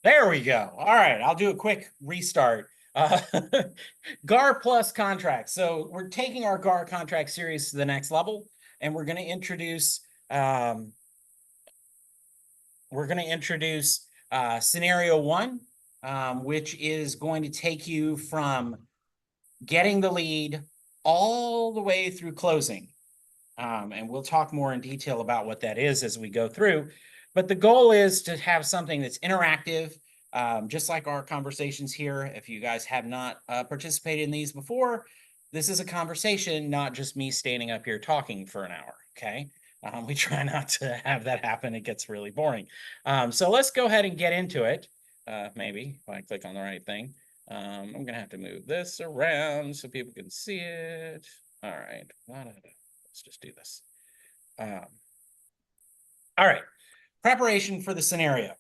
There we go. All right, I'll do a quick restart. GAR plus contracts. So we're taking our GAR contract series to the next level, and we're going to introduce scenario one, which is going to take you from getting the lead all the way through closing. And we'll talk more in detail about what that is as we go through. But the goal is to have something that's interactive, just like our conversations here. If you guys have not participated in these before, this is a conversation, not just me standing up here talking for an hour, okay? We try not to have that happen. It gets really boring. So let's go ahead and get into it. Maybe if I click on the right thing. I'm going to have to move this around so people can see it. All right. Let's just do this. All right. Preparation for the scenario.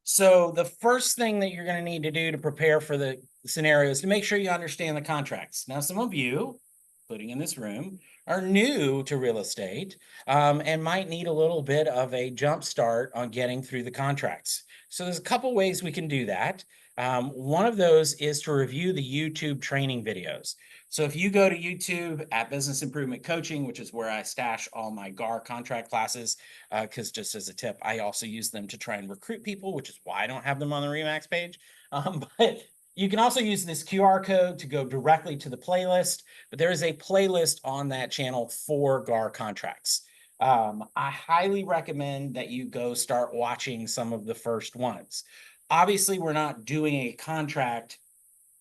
So the first thing that you're going to need to do to prepare for the scenario is to make sure you understand the contracts. Now, some of you, including in this room, are new to real estate and might need a little bit of a jump start on getting through the contracts. So there's a couple ways we can do that. One of those is to review the YouTube training videos. So if you go to YouTube at Business Improvement Coaching, which is where I stash all my GAR contract classes, because just as a tip, I also use them to try and recruit people, which is why I don't have them on the Remax page. But you can also use this QR code to go directly to the playlist, but there is a playlist on that channel for GAR contracts. I highly recommend that you go start watching some of the first ones. Obviously, we're not doing a contract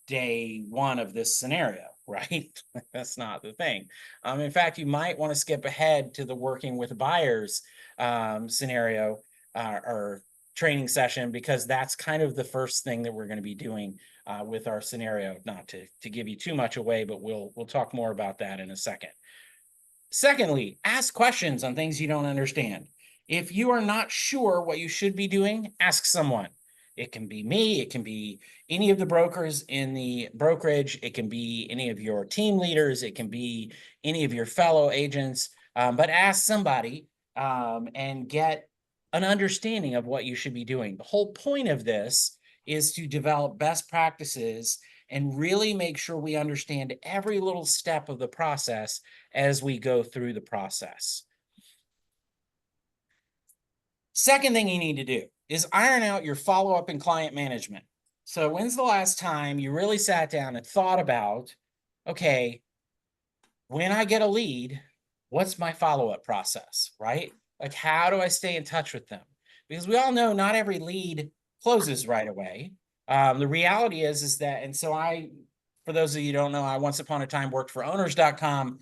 day one of this scenario, right? That's not the thing. In fact, you might want to skip ahead to the working with buyers scenario or training session, because that's kind of the first thing that we're going to be doing with our scenario. Not to give you too much away, but we'll talk more about that in a second. Secondly, ask questions on things you don't understand. If you are not sure what you should be doing, ask someone. It can be me, it can be any of the brokers in the brokerage, it can be any of your team leaders, it can be any of your fellow agents, but ask somebody and get an understanding of what you should be doing. The whole point of this is to develop best practices and really make sure we understand every little step of the process as we go through the process. Second thing you need to do is iron out your follow-up and client management. So when's the last time you really sat down and thought about, okay, when I get a lead, what's my follow-up process, right? Like, how do I stay in touch with them? Because we all know not every lead closes right away. The reality is that, and so for those of you who don't know, I once upon a time worked for owners.com.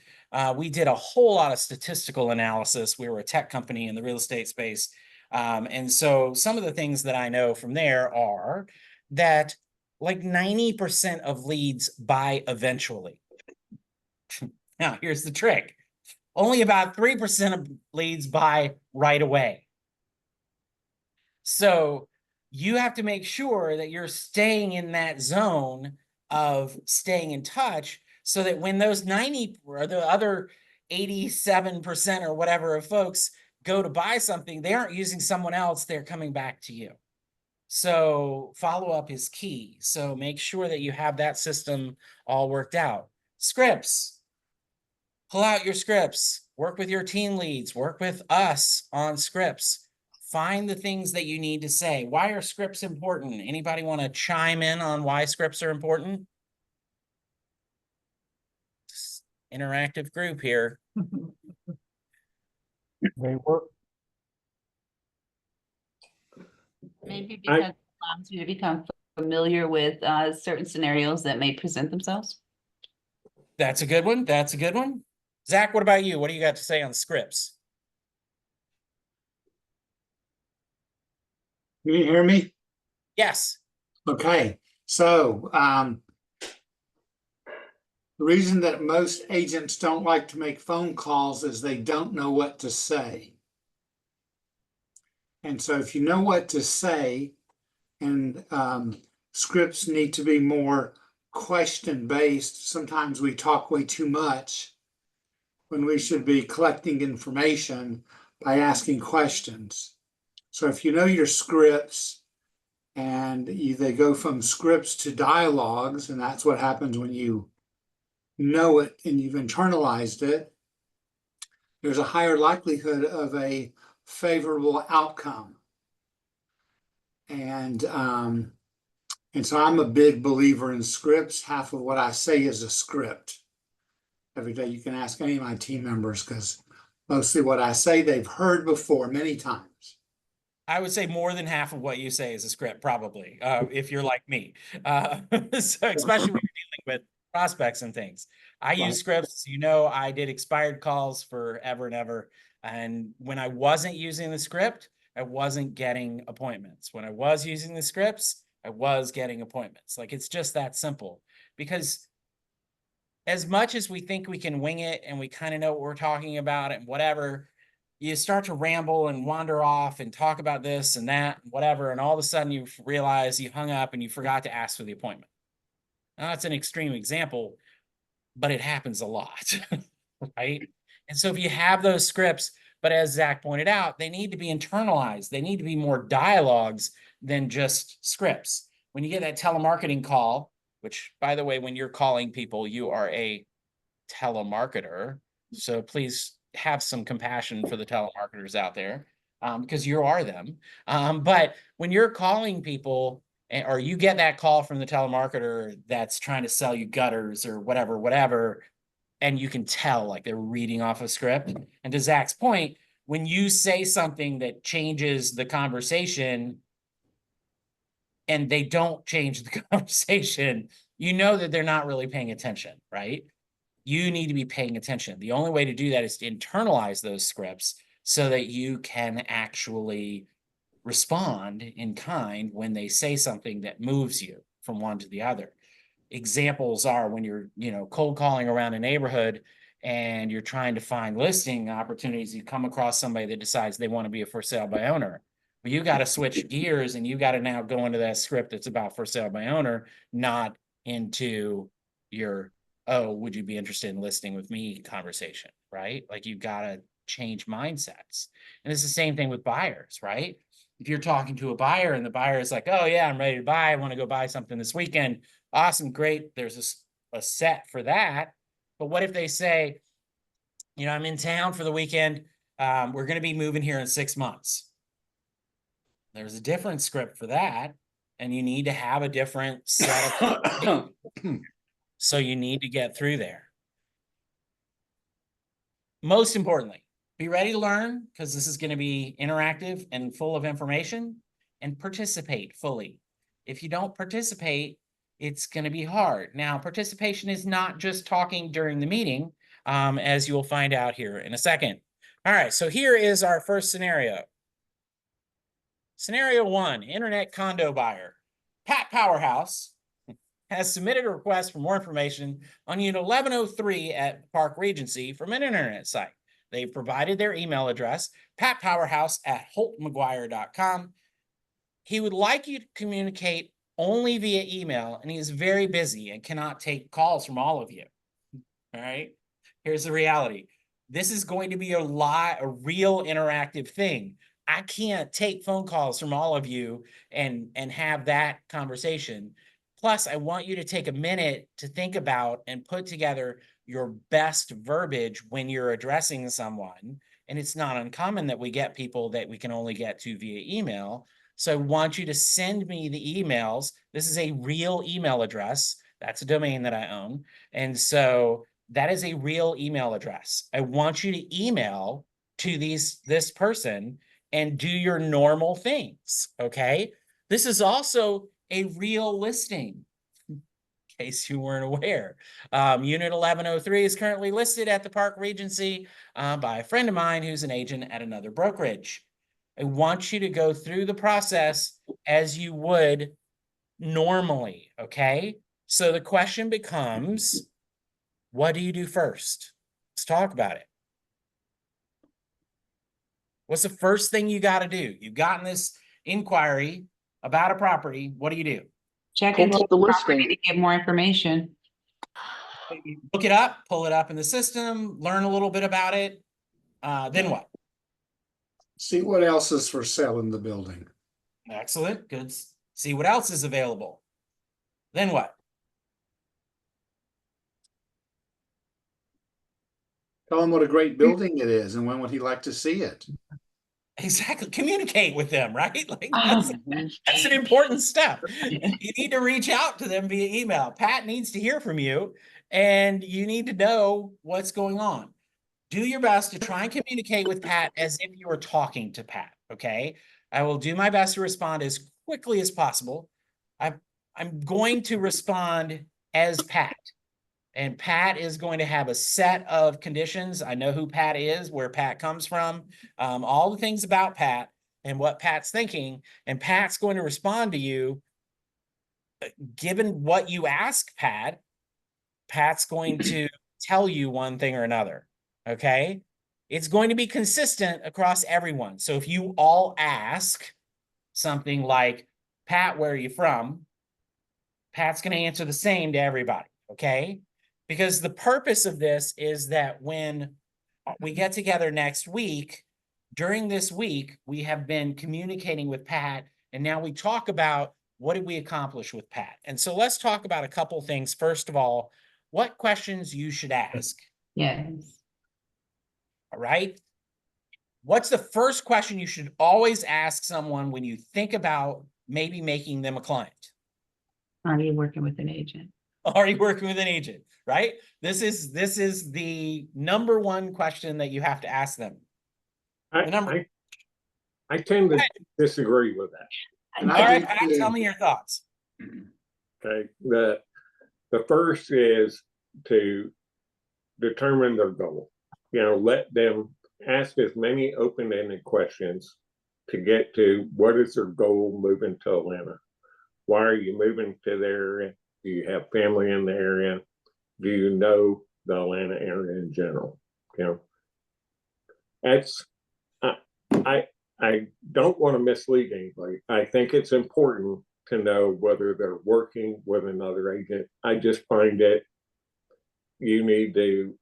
We did a whole lot of statistical analysis. We were a tech company in the real estate space. And so some of the things that I know from there are that like 90% of leads buy eventually. Now, here's the trick. Only about 3% of leads buy right away. So you have to make sure that you're staying in that zone of staying in touch so that when those 90 or the other 87% or whatever of folks go to buy something, they aren't using someone else, they're coming back to you. So follow-up is key. So make sure that you have that system all worked out. Scripts. Pull out your scripts. Work with your team leads. Work with us on scripts. Find the things that you need to say. Why are scripts important? Anybody want to chime in on why scripts are important? Just interactive group here. They work. Maybe because it allows you to become familiar with certain scenarios that may present themselves. That's a good one. That's a good one. Zach, what about you? What do you got to say on scripts? Can you hear me? Yes. Okay. So the reason that most agents don't like to make phone calls is they don't know what to say. And so if you know what to say, and scripts need to be more question-based. Sometimes we talk way too much when we should be collecting information by asking questions. So if you know your scripts, And they go from scripts to dialogues, and that's what happens when you know it and you've internalized it. There's a higher likelihood of a favorable outcome. And so I'm a big believer in scripts. Half of what I say is a script. Every day you can ask any of my team members, because mostly what I say they've heard before many times. I would say more than half of what you say is a script, probably, if you're like me. So especially when you're dealing with prospects and things. I use scripts. You know, I did expired calls forever and ever. And when I wasn't using the script, I wasn't getting appointments. When I was using the scripts, I was getting appointments. Like, it's just that simple. Because as much as we think we can wing it and we kind of know what we're talking about and whatever, you start to ramble and wander off and talk about this and that and whatever, and all of a sudden you realize you hung up and you forgot to ask for the appointment. Now, that's an extreme example, but it happens a lot, right? And so if you have those scripts, but as Zach pointed out, they need to be internalized. They need to be more dialogues than just scripts. When you get that telemarketing call, which, by the way, when you're calling people, you are a telemarketer. So please have some compassion for the telemarketers out there, because you are them. But when you're calling people, or you get that call from the telemarketer that's trying to sell you gutters or whatever, and you can tell like they're reading off a script. And to Zach's point, when you say something that changes the conversation and they don't change the conversation, you know that they're not really paying attention, right? You need to be paying attention. The only way to do that is to internalize those scripts so that you can actually respond in kind when they say something that moves you from one to the other. Examples are when you're, cold calling around a neighborhood and you're trying to find listing opportunities, you come across somebody that decides they want to be a for sale by owner. But you got to switch gears and you got to now go into that script that's about for sale by owner, not into your, oh, would you be interested in listing with me conversation, right? Like, you've got to change mindsets. And it's the same thing with buyers, right? If you're talking to a buyer and the buyer is like, oh yeah, I'm ready to buy, I want to go buy something this weekend. Awesome, great. There's a set for that. But what if they say, I'm in town for the weekend. We're going to be moving here in 6 months. There's a different script for that. And you need to have a different set of so you need to get through there. Most importantly, be ready to learn, because this is going to be interactive and full of information, and participate fully. If you don't participate, it's going to be hard. Now, participation is not just talking during the meeting, as you'll find out here in a second. All right, so here is our first scenario. Scenario 1, internet condo buyer. Pat Powerhouse has submitted a request for more information on unit 1103 at Park Regency from an internet site. They've provided their email address, patpowerhouse@holtmcguire.com. He would like you to communicate only via email, and he is very busy and cannot take calls from all of you. All right, here's the reality. This is going to be a real interactive thing. I can't take phone calls from all of you and have that conversation. Plus, I want you to take a minute to think about and put together your best verbiage when you're addressing someone. And it's not uncommon that we get people that we can only get to via email. So I want you to send me the emails. This is a real email address. That's a domain that I own. And so that is a real email address. I want you to email to this person and do your normal things, okay? This is also a real listing, in case you weren't aware. Unit 1103 is currently listed at the Park Regency by a friend of mine who's an agent at another brokerage. I want you to go through the process as you would normally, okay? So the question becomes, what do you do first? Let's talk about it. What's the first thing you got to do? You've gotten this inquiry about a property. What do you do? Check Pull into up the the property listing. to get more information. Look it up, pull it up in the system, learn a little bit about it. Then what? See what else is for sale in the building. Excellent. Good. see what else is available. Then what? Tell him what a great building it is and when would he like to see it? Exactly. Communicate with them, right? Like Oh, that's an important step. You need to reach out to them via email. Pat needs to hear from you, and you need to know what's going on. Do your best to try and communicate with Pat as if you were talking to Pat. Okay. I will do my best to respond as quickly as possible. I'm going to respond as Pat. And Pat is going to have a set of conditions. I know who Pat is, where Pat comes from, all the things about Pat and what Pat's thinking. And Pat's going to respond to you, given what you ask Pat. Pat's going to tell you one thing or another. Okay. It's going to be consistent across everyone. So if you all ask something like, Pat, where are you from? Pat's going to answer the same to everybody. Okay. Because the purpose of this is that when we get together next week, during this week, we have been communicating with Pat, and now we talk about what did we accomplish with Pat. And so let's talk about a couple things. First of all, what questions you should ask. yes. All right. What's the first question you should always ask someone when you think about maybe making them a client? Are you working with an agent? Are you working with an agent? Right? This is the number one question that you have to ask them. I tend to disagree with that. And All right, Pat, tell me your thoughts. Okay. The first is to determine their goal. Let them ask as many open-ended questions to get to what is their goal moving to Atlanta. Why are you moving to the area? Do you have family in the area? Do you know the Atlanta area in general? That's I don't want to mislead anybody. I think it's important to know whether they're working with another agent. I just find that you need to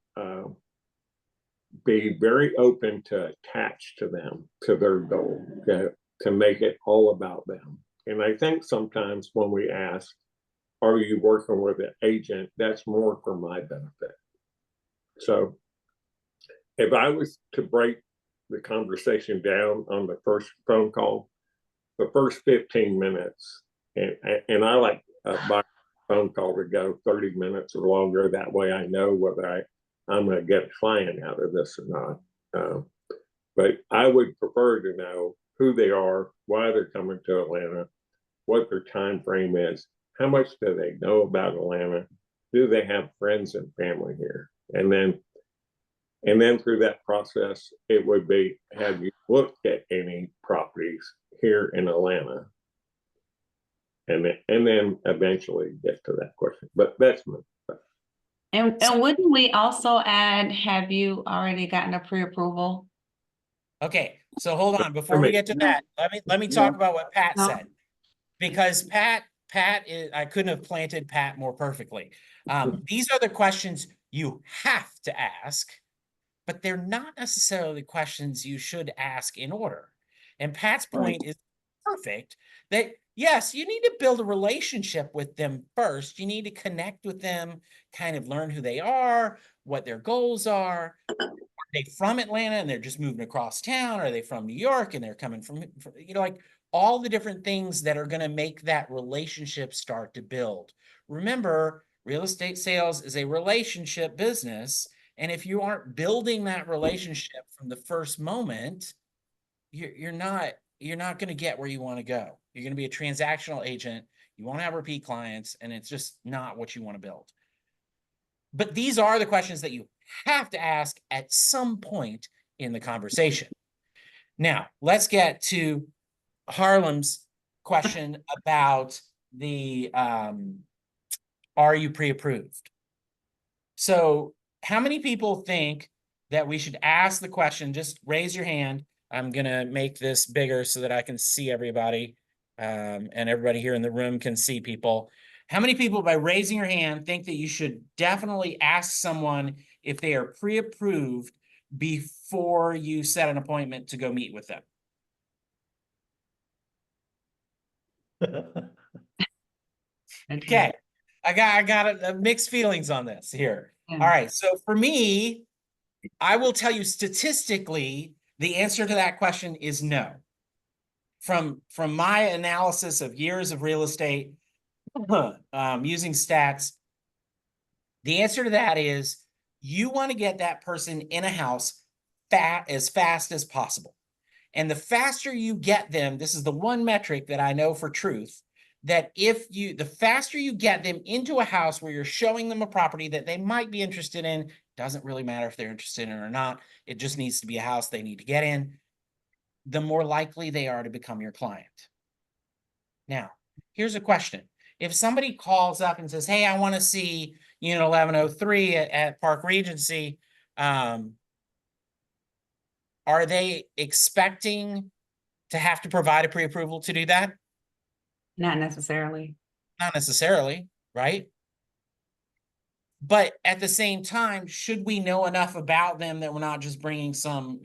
be very open to attach to them, to their goal, to make it all about them. And I think sometimes when we ask, are you working with an agent? That's more for my benefit. So if I was to break the conversation down on the first phone call, the first 15 minutes, and I like my phone call to go 30 minutes or longer. That way I know whether I'm going to get a client out of this or not. But I would prefer to know who they are, why they're coming to Atlanta, what their time frame is, how much do they know about Atlanta, do they have friends and family here, and then through that process, it would be, have you looked at any properties here in Atlanta? And then eventually get to that question. But that's my. And wouldn't we also add, have you already gotten a pre-approval? Okay, so hold on. Before we get to that, let me talk about what Pat No. said. Because Pat is, I couldn't have planted Pat more perfectly. These are the questions you have to ask, but they're not necessarily questions you should ask in order. And Pat's point is perfect, that yes, you need to build a relationship with them first. You need to connect with them, kind of learn who they are, what their goals are. Are they from Atlanta and they're just moving across town? Are they from New York and they're coming from like all the different things that are going to make that relationship start to build. Remember, real estate sales is a relationship business. And if you aren't building that relationship from the first moment, you're not going to get where you want to go. You're going to be a transactional agent. You won't have repeat clients, and it's just not what you want to build. But these are the questions that you have to ask at some point in the conversation. Now, let's get to Harlem's question about the are you pre-approved? So how many people think that we should ask the question? Just raise your hand. I'm going to make this bigger so that I can see everybody, and everybody here in the room can see people. How many people, by raising your hand, think that you should definitely ask someone if they are pre-approved before you set an appointment to go meet with them? Okay, I got mixed feelings on this here. Yeah. All right, so for me, I will tell you statistically, the answer to that question is no. From my analysis of years of real estate, using stats, the answer to that is you want to get that person in a house as fast as possible. And the faster you get them, this is the one metric that I know for truth, that the faster you get them into a house where you're showing them a property that they might be interested in, doesn't really matter if they're interested in it or not. It just needs to be a house they need to get in, the more likely they are to become your client. Now, here's a question. If somebody calls up and says, hey, I want to see unit 1103 at Park Regency, are they expecting to have to provide a pre-approval to do that? Not necessarily. Not necessarily, right? But at the same time, should we know enough about them that we're not just bringing some,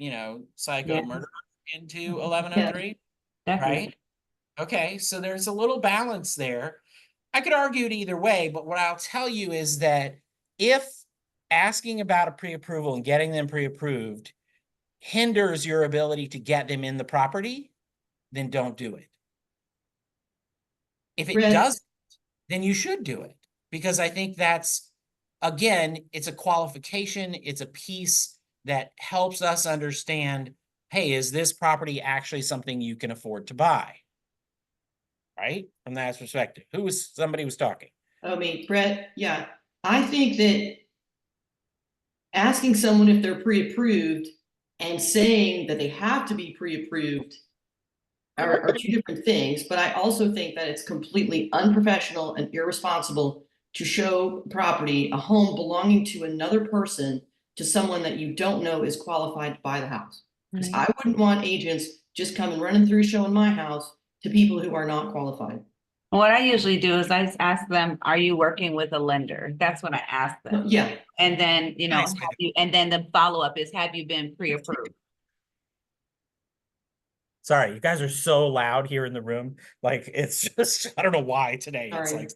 psycho Yeah. murderer into 1103, Definitely. right? Okay, so there's a little balance there. I could argue it either way, but what I'll tell you is that if asking about a pre-approval and getting them pre-approved hinders your ability to get them in the property, then don't do it. If it Brett? does, then you should do it, because I think that's, again, it's a qualification. It's a piece that helps us understand, hey, is this property actually something you can afford to buy? Right? From that perspective. Somebody was talking. I mean, Brett, yeah, I think that asking someone if they're pre-approved and saying that they have to be pre-approved are two different things, but I also think that it's completely unprofessional and irresponsible to show property, a home belonging to another person, to someone that you don't know is qualified to buy the house. Because I wouldn't want agents just coming running through showing my house to people who are not qualified. What I usually do is I just ask them, are you working with a lender? That's what I ask them. Yeah, And then, Nice way to- and then the follow-up is, have you been pre-approved? Sorry, you guys are so loud here in the room. Like, it's just, I don't know why today. It's Sorry. like,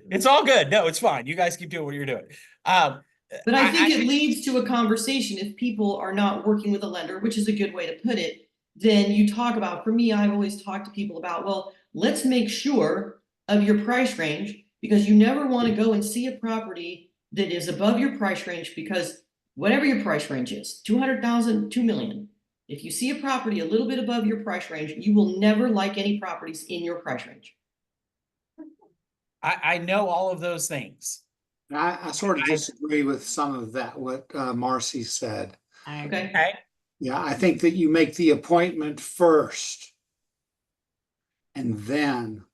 it's all good. No, it's fine. You guys keep doing what you're doing. but I think it leads to a conversation. If people are not working with a lender, which is a good way to put it, then you talk about, for me, I've always talked to people about, well, let's make sure of your price range, because you never want to go and see a property that is above your price range, because whatever your price range is, 200,000, 2 million. If you see a property a little bit above your price range, you will never like any properties in your price range. I know all of those things. I sort of disagree with some of that, what Marcy said. Okay. Okay. Yeah, I think that you make the appointment first, and then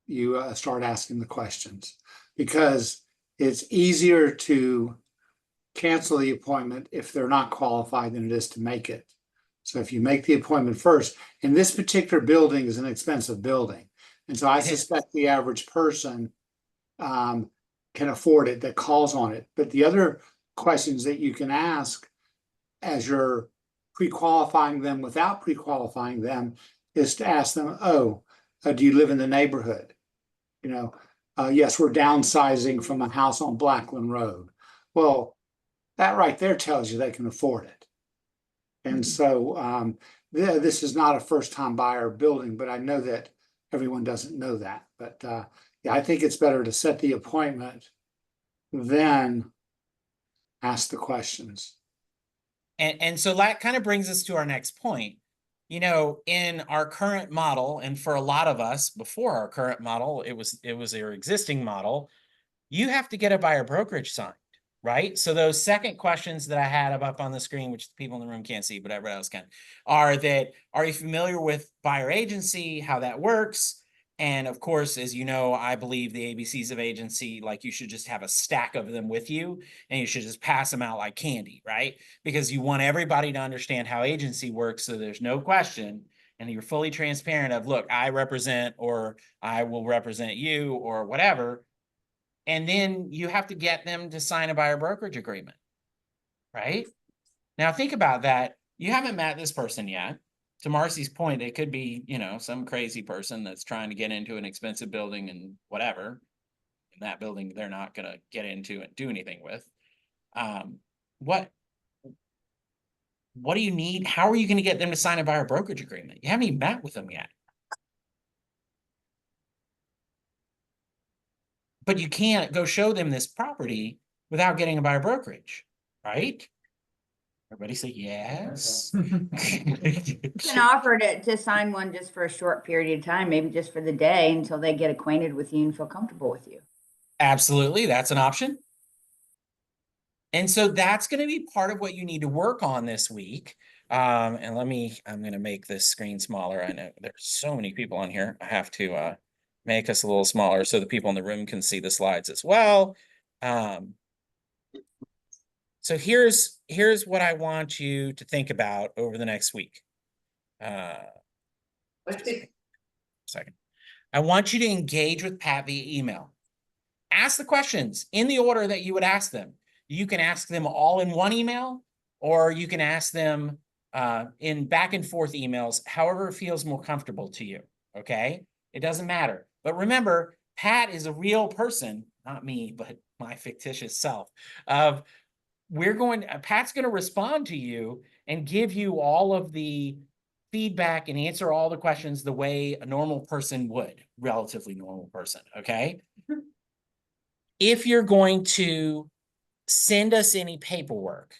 you start asking the questions, because it's easier to cancel the appointment if they're not qualified than it is to make it. So if you make the appointment first, and this particular building is an expensive building, and so I suspect the average person can afford it that calls on it. But the other questions that you can ask as you're pre-qualifying them without pre-qualifying them is to ask them, do you live in the neighborhood? Yes, we're downsizing from a house on Blackland Road. Well, that right there tells you they can afford it. And so this is not a first-time buyer building, but I know that everyone doesn't know that. But yeah, I think it's better to set the appointment, then ask the questions. And so that kind of brings us to our next point. In our current model, and for a lot of us before our current model, it was our existing model, you have to get a buyer brokerage signed, right? So those second questions that I had up on the screen, which the people in the room can't see, but everybody else can, are you familiar with buyer agency, how that works? And of course, as you know, I believe the ABCs of agency, like you should just have a stack of them with you and you should just pass them out like candy, right? Because you want everybody to understand how agency works, so there's no question and you're fully transparent of, look, I represent, or I will represent you, or whatever. And then you have to get them to sign a buyer brokerage agreement, right? Now think about that. You haven't met this person yet. to Marcy's point, it could be, you know, some crazy person that's trying to get into an expensive building and whatever. In that building, they're not gonna get into and do anything with. What do you need? How are you gonna get them to sign a buyer brokerage agreement? You haven't even met with them yet. But you can't go show them this property without getting a buyer brokerage, right? Everybody say yes. You can offer to sign one just for a short period of time, maybe just for the day until they get acquainted with you and feel comfortable with you. Absolutely, that's an option. And so that's going to be part of what you need to work on this week. And I'm going to make this screen smaller. I know there's so many people on here. I have to make us a little smaller so the people in the room can see the slides as well. So here's what I want you to think about over the next week. Second. I want you to engage with Pat via email. Ask the questions in the order that you would ask them. You can ask them all in one email, or you can ask them in back and forth emails, however it feels more comfortable to you, okay? It doesn't matter. But remember, Pat is a real person, not me, but my fictitious self. Pat's going to respond to you and give you all of the feedback and answer all the questions the way a normal person would, relatively normal person, okay? If you're going to send us any paperwork,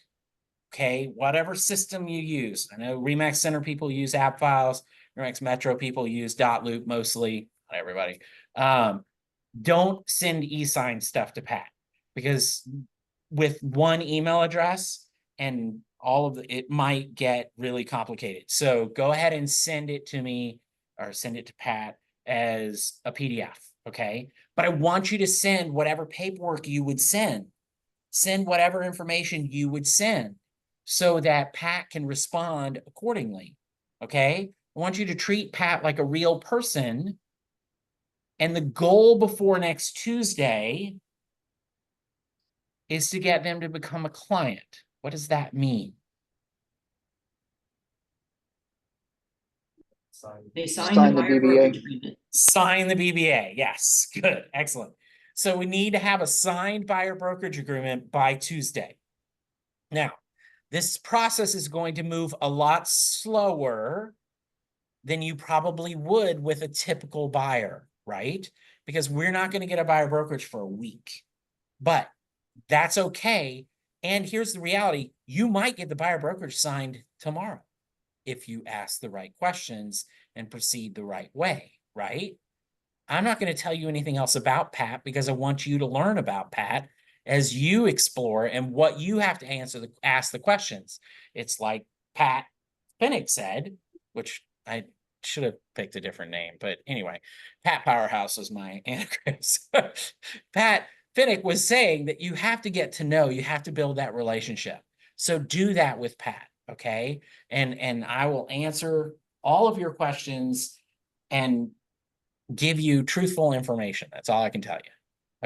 okay, whatever system you use. I know Remax Center people use app files, Remax Metro people use .loop mostly, not everybody. Don't send e-sign stuff to Pat, because with one email address and all of it might get really complicated. So go ahead and send it to me or send it to Pat as a PDF, okay? But I want you to send whatever paperwork you would send whatever information you would send so that Pat can respond accordingly, okay? I want you to treat Pat like a real person. And the goal before next Tuesday is to get them to become a client. What does that mean? They sign the buyer brokerage agreement. Sign the BBA. Yes, good, excellent. So we need to have a signed buyer brokerage agreement by Tuesday. Now, this process is going to move a lot slower than you probably would with a typical buyer, right? Because we're not going to get a buyer brokerage for a week, but that's okay. And here's the reality. You might get the buyer brokerage signed tomorrow if you ask the right questions and proceed the right way, right? I'm not going to tell you anything else about Pat because I want you to learn about Pat as you explore and what you have to ask the questions. It's like Pat Finnick said, which I should have picked a different name, but anyway, Pat Powerhouse was my anagram. Pat Finnick was saying that you have to get to know, you have to build that relationship. So do that with Pat, okay? And I will answer all of your questions and give you truthful information. That's all I can tell you.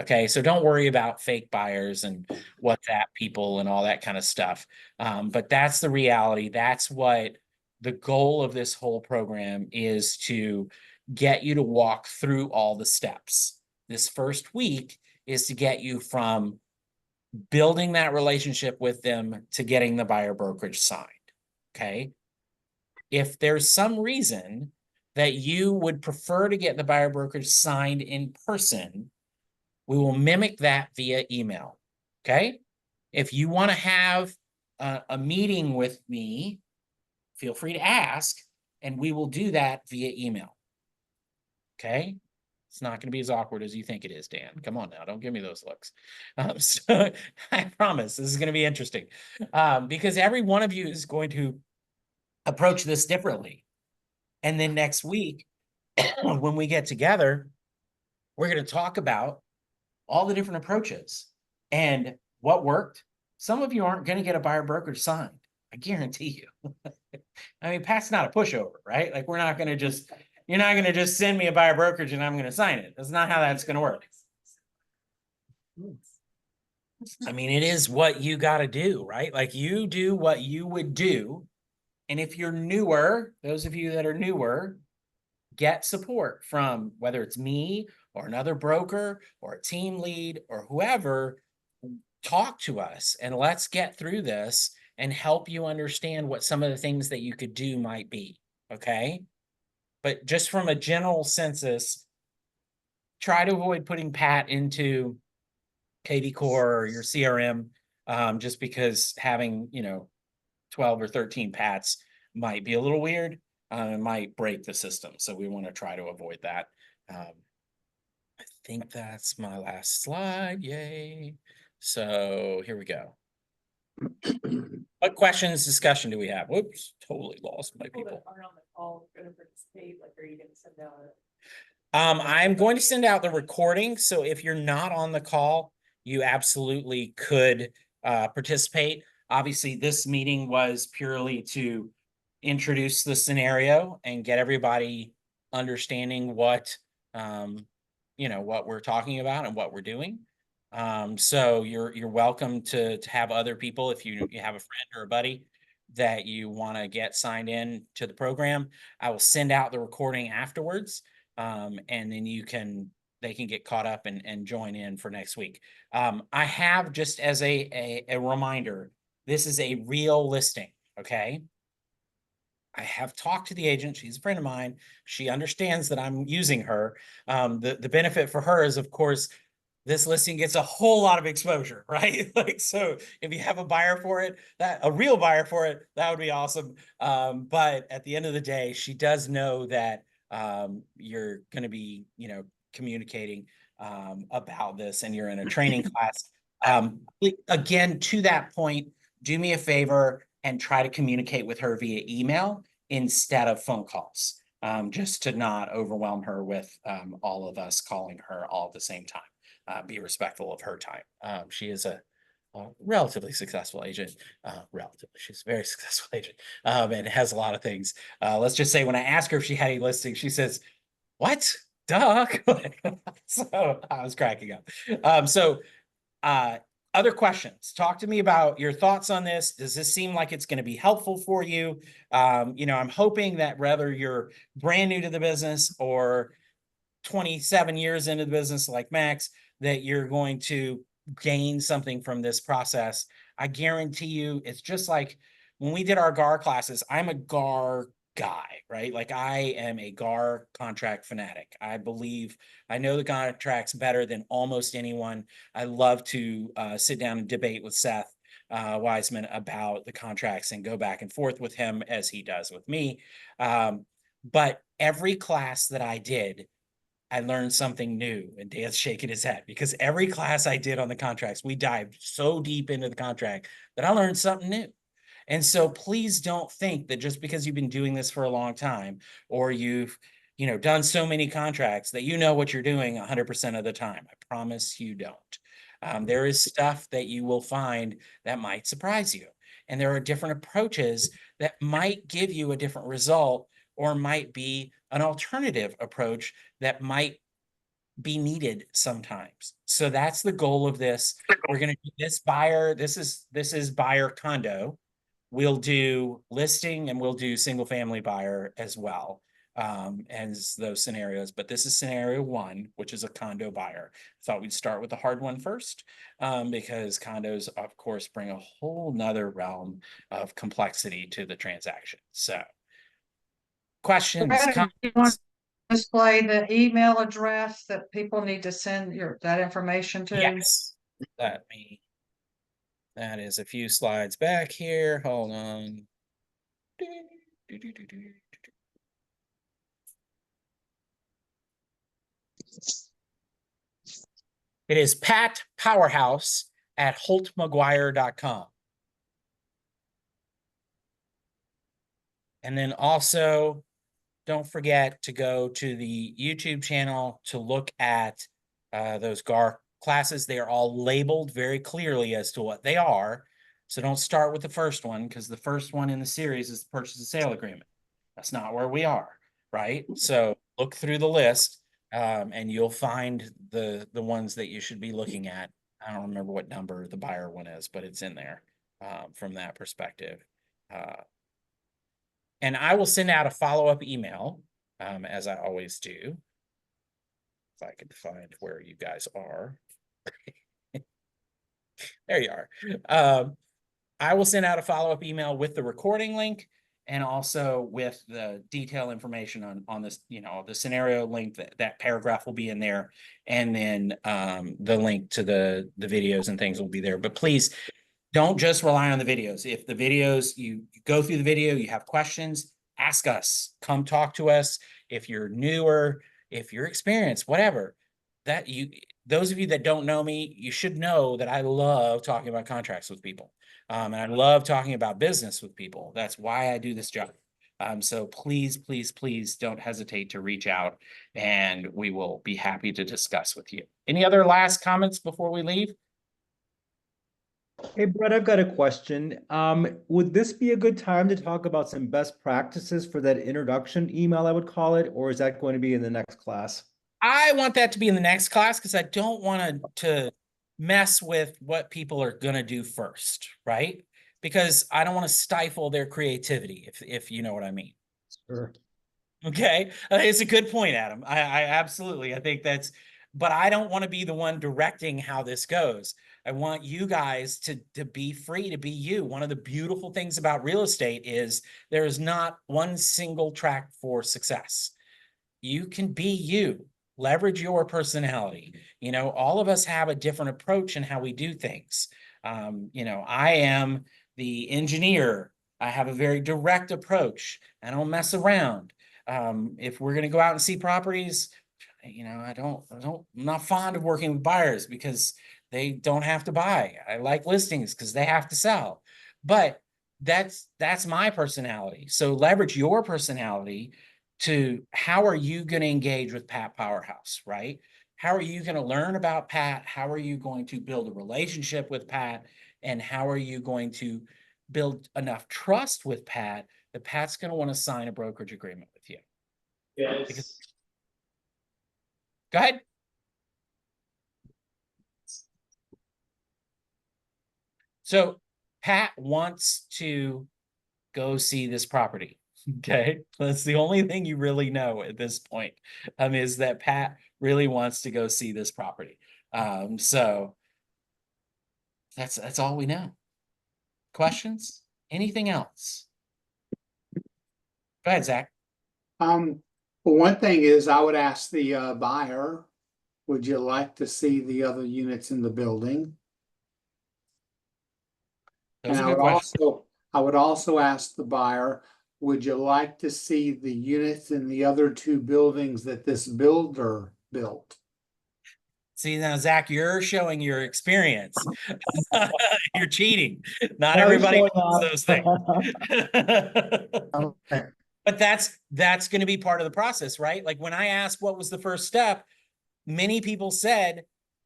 Okay, so don't worry about fake buyers and WhatsApp people and all that kind of stuff. But that's the reality. That's what the goal of this whole program is, to get you to walk through all the steps. This first week is to get you from building that relationship with them to getting the buyer brokerage signed. Okay. If there's some reason that you would prefer to get the buyer brokerage signed in person, we will mimic that via email, okay? If you want to have a meeting with me, feel free to ask, and we will do that via email, okay? It's not going to be as awkward as you think it is, Dan. Come on now, don't give me those looks. So I promise this is going to be interesting because every one of you is going to approach this differently. And then next week, when we get together, we're going to talk about all the different approaches and what worked. Some of you aren't going to get a buyer brokerage signed. I guarantee you. I mean, Pat's not a pushover, right? Like you're not going to just send me a buyer brokerage and I'm going to sign it. That's not how that's going to work. I mean, it is what you got to do, right? Like you do what you would do And if you're newer, those of you that are newer, get support from whether it's me or another broker or a team lead or whoever. Talk to us and let's get through this and help you understand what some of the things that you could do might be. Okay. But just from a general census, try to avoid putting Pat into KV Core or your CRM, just because having, 12 or 13 Pats might be a little weird. It might break the system. So we want to try to avoid that. I think that's my last slide. Yay. So here we go. What questions, discussion do we have? Whoops, totally lost my people. I'm going to send out the recording. So if you're not on the call, you absolutely could participate. Obviously, this meeting was purely to introduce the scenario and get everybody understanding what what we're talking about and what we're doing. So you're welcome to have other people if you have a friend or a buddy that you want to get signed in to the program. I will send out the recording afterwards, and then they can get caught up and join in for next week. I have, just as a reminder, this is a real listing, okay? I have talked to the agent. She's a friend of mine. She understands that I'm using her. The benefit for her is, of course, this listing gets a whole lot of exposure, right? Like, so if you have a buyer for it, a real buyer for it, that would be awesome. But at the end of the day, she does know that you're going to be, communicating about this, and you're in a training class. Again, to that point, do me a favor and try to communicate with her via email instead of phone calls, just to not overwhelm her with all of us calling her all at the same time. Be respectful of her time. She is a relatively successful agent. She's a very successful agent, and has a lot of things. Let's just say when I ask her if she had any listings, she says, "What? Duh." So I was cracking up. Other questions? Talk to me about your thoughts on this. Does this seem like it's going to be helpful for you? I'm hoping that whether you're brand new to the business or 27 years into the business like Max, that you're going to gain something from this process. I guarantee you, it's just like when we did our GAR classes. I'm a GAR guy, right? Like, I am a GAR contract fanatic. I believe I know the contracts better than almost anyone. I love to sit down and debate with Seth Wiseman about the contracts and go back and forth with him as he does with me. But every class that I did, I learned something new. And Dan's shaking his head, because every class I did on the contracts, we dived so deep into the contract that I learned something new. And so please don't think that just because you've been doing this for a long time, or you've, done so many contracts, that you know what you're doing 100% of the time. I promise you don't. There is stuff that you will find that might surprise you. And there are different approaches that might give you a different result, or might be an alternative approach that might be needed sometimes. So that's the goal of this. We're going to do this buyer. This is buyer condo. We'll do listing, and we'll do single family buyer as well, as those scenarios. But this is scenario one, which is a condo buyer. Thought we'd start with the hard one first, because condos, of course, bring a whole nother realm of complexity to the transaction. So questions, Brandon, you want comments? to display the email address that people need to send that information to? Yes. That is a few slides back here. Hold on. It is Pat Powerhouse at holtmcguire.com. And then also, don't forget to go to the YouTube channel to look at those GAR classes. They are all labeled very clearly as to what they are. So don't start with the first one, because the first one in the series is the purchase and sale agreement. That's not where we are, right? So look through the list, and you'll find the ones that you should be looking at. I don't remember what number the buyer one is, but it's in there from that perspective. And I will send out a follow-up email, as I always do. If I can find where you guys are. There you are. I will send out a follow-up email with the recording link and also with the detailed information on this, you know, the scenario link, that paragraph will be in there. And then the link to the videos and things will be there. But please don't just rely on the videos. If the videos, you go through the video, you have questions, ask us, come talk to us. If you're newer, if you're experienced, whatever, those of you that don't know me, you should know that I love talking about contracts with people. And I love talking about business with people. That's why I do this job. So please, please, please don't hesitate to reach out and we will be happy to discuss with you. Any other last comments before we leave? Hey, Brett, I've got a question. Would this be a good time to talk about some best practices for that introduction email, I would call it, or is that going to be in the next class? I want that to be in the next class because I don't want to mess with what people are going to do first, right? Because I don't want to stifle their creativity, if you know what I mean. Sure. Okay. It's a good point, Adam. I absolutely, I think that's, but I don't want to be the one directing how this goes. I want you guys to be free to be you. One of the beautiful things about real estate is there is not one single track for success. You can be you. Leverage your personality. You know, all of us have a different approach in how we do things. You know, I am the engineer. I have a very direct approach. I don't mess around. If we're going to go out and see properties, you know, I'm not fond of working with buyers because they don't have to buy. I like listings because they have to sell. But that's my personality. So leverage your personality to how are you going to engage with Pat Powerhouse, right? How are you going to learn about Pat? How are you going to build a relationship with Pat? And how are you going to build enough trust with Pat that Pat's going to want to sign a brokerage agreement with you? Yes. Go ahead. So Pat wants to go see this property. Okay. That's the only thing you really know at this point, is that Pat really wants to go see this property. So that's all we know. Questions? Anything else? Go ahead, Zach. Well, one thing is I would ask the buyer, would you like to see the other units in the building? Those And are good questions. I would also ask the buyer, would you like to see the units in the other two buildings that this builder built? See, now, Zach, you're showing your experience. You're cheating. Not No, everybody showing wants off. those things. But that's going to be part of the process, right? Like when I asked what was the first step, many people said,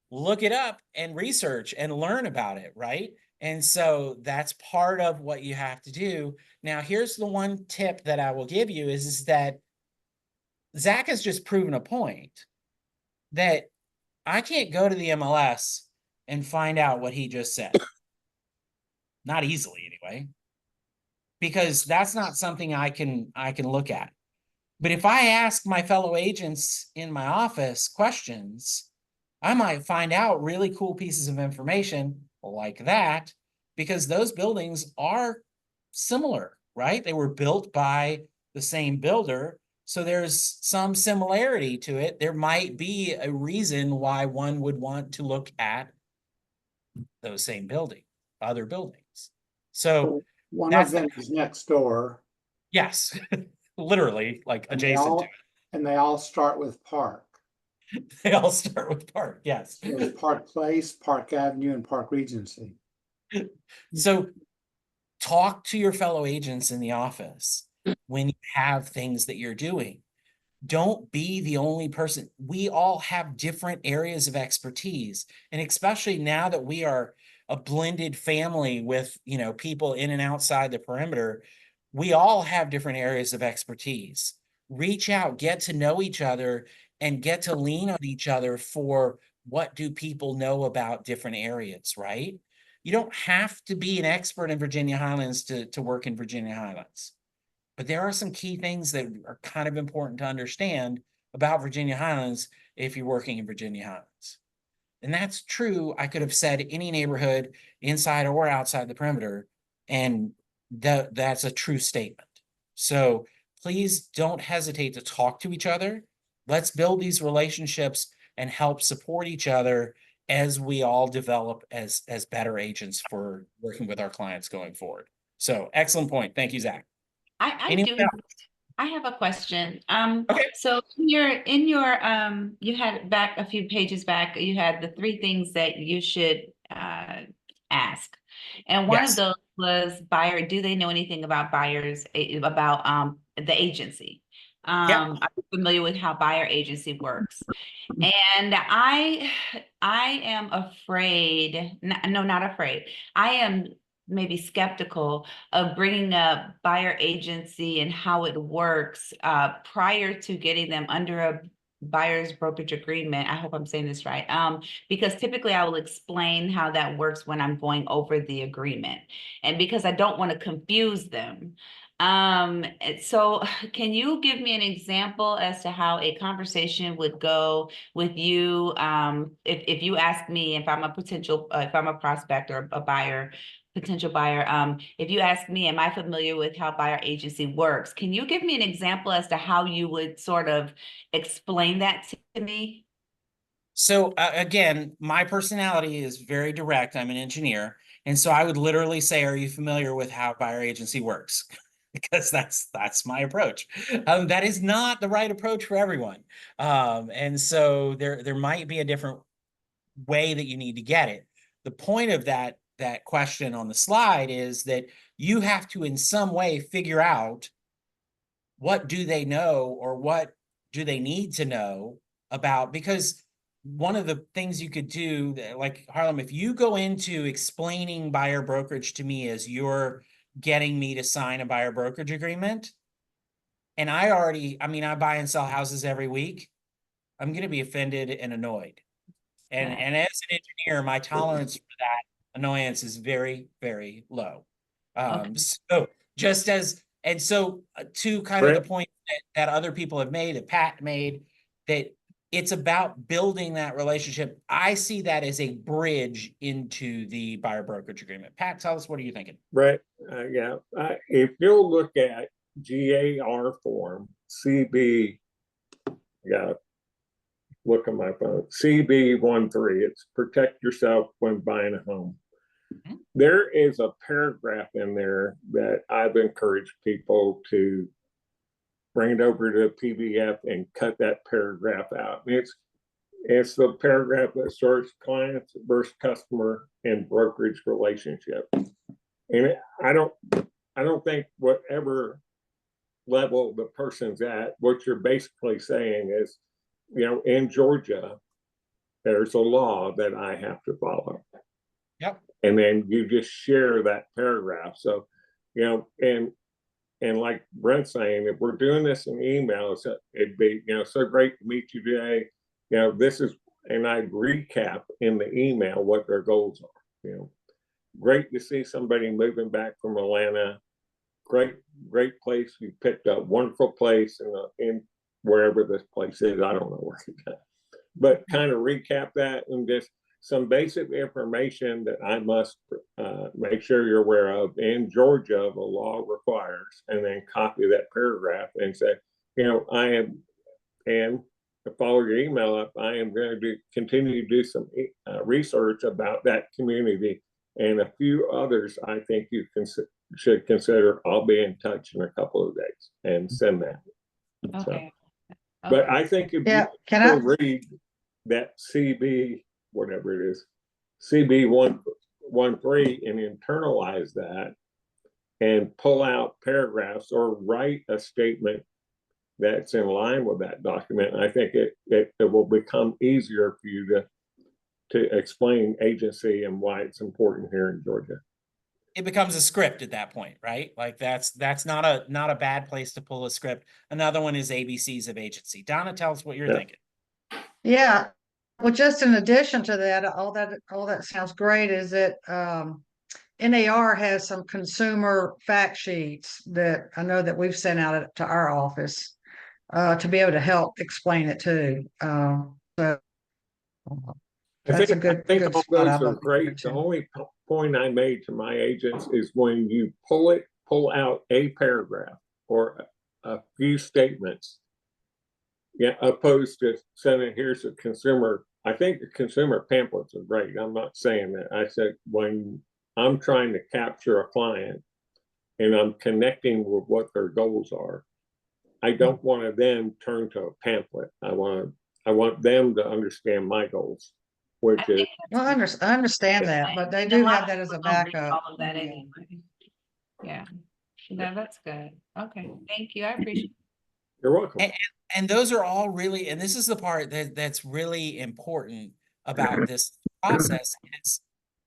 look it up and research and learn about it, right? And so that's part of what you have to do. Now, here's the one tip that I will give you is that Zach has just proven a point that I can't go to the MLS and find out what he just said. Not easily, anyway. Because that's not something I can look at. But if I ask my fellow agents in my office questions, I might find out really cool pieces of information like that, because those buildings are similar, right? They were built by the same builder. So there's some similarity to it. There might be a reason why one would want to look at those same other buildings. So One that's of them is next door. yes, literally like And they adjacent to all, and they all start with Park. it. They all start with Park, yes. There's Park Place, Park Avenue, and Park Regency. So talk to your fellow agents in the office when you have things that you're doing. Don't be the only person. We all have different areas of expertise. And especially now that we are a blended family with, you know, people in and outside the perimeter, we all have different areas of expertise. Reach out, get to know each other, and get to lean on each other for what do people know about different areas, right? You don't have to be an expert in Virginia Highlands to work in Virginia Highlands. But there are some key things that are kind of important to understand about Virginia Highlands if you're working in Virginia Highlands. And that's true. I could have said any neighborhood inside or outside the perimeter, and that's a true statement. So please don't hesitate to talk to each other. Let's build these relationships and help support each other as we all develop as better agents for working with our clients going forward. So excellent point. Thank you, Zach. I Anyone do. else? I have a question. Okay. So in your you had back a few pages back, you had the 3 things that you should ask. And one of Yes. those was buyer, do they know anything about buyers, about the agency? Are you familiar with how buyer agency works? And I am afraid, no, not afraid. I am maybe skeptical of bringing up buyer agency and how it works prior to getting them under a buyer's brokerage agreement. I hope I'm saying this right. Because typically I will explain how that works when I'm going over the agreement, and because I don't want to confuse them. So can you give me an example as to how a conversation would go with you? If you ask me if I'm a potential, if I'm a prospect or a buyer, potential buyer, if you ask me, am I familiar with how buyer agency works? Can you give me an example as to how you would sort of explain that to me? So again, my personality is very direct. I'm an engineer. And so I would literally say, are you familiar with how buyer agency works? Because that's my approach. That is not the right approach for everyone. And so there might be a different way that you need to get it. The point of that question on the slide is that you have to in some way figure out what do they know or what do they need to know about, because one of the things you could do, like Harlem, if you go into explaining buyer brokerage to me as you're getting me to sign a buyer brokerage agreement, and I mean, I buy and sell houses every week, I'm going to be offended and annoyed. And Right. and as an engineer, my tolerance for that annoyance is very, very low. Okay. So just as, and so to kind of the point that other people have made, that Pat made, that it's about building that relationship. I see that as a bridge into the buyer brokerage agreement. Pat, tell us, what are you thinking? Right, yeah, if you'll look at GAR form, CB, yeah, look at my phone, CB13, it's protect yourself when buying a home. Mhm. There is a paragraph in there that I've encouraged people to bring it over to PDF and cut that paragraph out. It's the paragraph that starts clients versus customer and brokerage relationship. And I don't think whatever level the person's at, what you're basically saying is, in Georgia, there's a law that I have to follow. Yep. And then you just share that paragraph. So, and like Brent's saying, if we're doing this in email, it'd be, so great to meet you today. This is, and I recap in the email what their goals are. Great to see somebody moving back from Atlanta. Great place. You picked a wonderful place in wherever this place is. I don't know where it's at, but kind of recap that and just some basic information that I must make sure you're aware of. In Georgia, the law requires, and then copy that paragraph and say, I am, and to follow your email up, I am going to continue to do some research about that community and a few others I think you should consider. I'll be in touch in a couple of days and send that. Okay. So, but I think if Yeah, you read that CB, whatever it is, CB13 and internalize that and pull out paragraphs or write a statement that's in line with that document, I think it will become easier for you to explain agency and why it's important here in Georgia. It becomes a script at that point, right? Like that's not a bad place to pull a script. Another one is ABCs of agency. Donna, tell us what you're thinking. Yeah, well, just in addition to that, all that sounds great. Is it NAR has some consumer fact sheets that I know that we've sent out to our office to be able to help explain it too. So that's a I think good all spot. those I'd are love to go great. The to. only point I made to my agents is when you pull out a paragraph or a few statements, yeah, opposed to sending, here's a consumer. I think the consumer pamphlets are great. I'm not saying that. I said when I'm trying to capture a client and I'm connecting with what their goals are, I don't want to then turn to a pamphlet. I want them to understand my goals, which is Well, I understand that, but they do have that as a backup. All of that anyway. Yeah, no, that's good. Okay, thank you. I appreciate you're welcome. And those are all really, and this is the part that's really important about this process is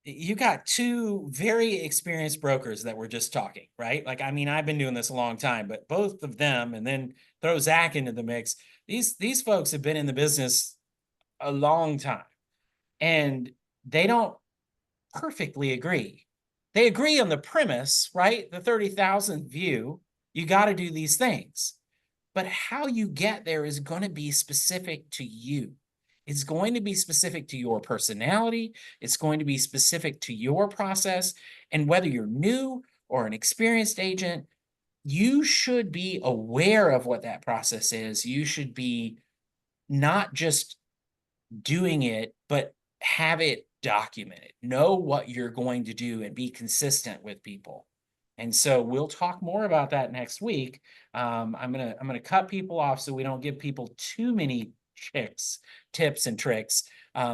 you got two very experienced brokers that were just talking, right? Like, I mean, I've been doing this a long time, but both of them, and then throw Zach into the mix. These folks have been in the business a long time, and they don't perfectly agree. They agree on the premise, right? The 30,000 view, you got to do these things. But how you get there is going to be specific to you. It's going to be specific to your personality. It's going to be specific to your process. And whether you're new or an experienced agent, you should be aware of what that process is. You should be not just doing it, but have it documented. Know what you're going to do and be consistent with people. And so we'll talk more about that next week. I'm gonna cut people off so we don't give people too many tips and tricks,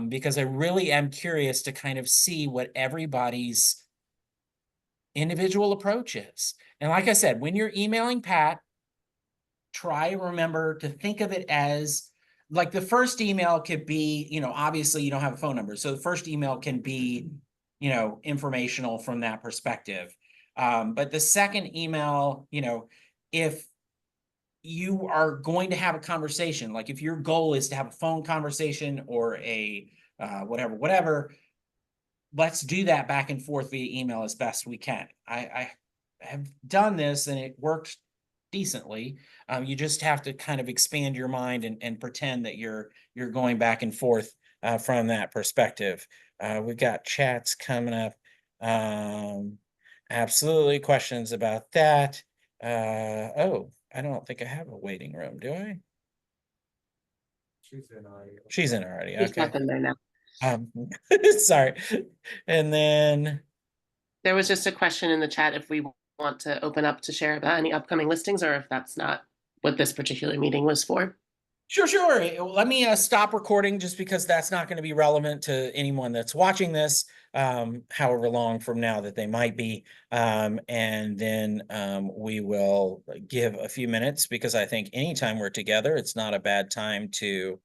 because I really am curious to kind of see what everybody's individual approach is. And like I said, when you're emailing Pat, try to remember to think of it as like the first email could be, obviously you don't have a phone number. So the first email can be, informational from that perspective. But the second email, if you are going to have a conversation, like if your goal is to have a phone conversation or a whatever, let's do that back and forth via email as best we can. I have done this and it worked decently. You just have to kind of expand your mind and pretend that you're going back and forth from that perspective. We've got chats coming up. Absolutely questions about that. Oh, I don't think I have a waiting room, do I? She's in already. She's in already. There's Okay. nothing there now. Sorry. And then There was just a question in the chat if we want to open up to share about any upcoming listings or if that's not what this particular meeting was for. Sure. Let me stop recording just because that's not going to be relevant to anyone that's watching this, however long from now that they might be. And then we will give a few minutes because I think anytime we're together, it's not a bad time to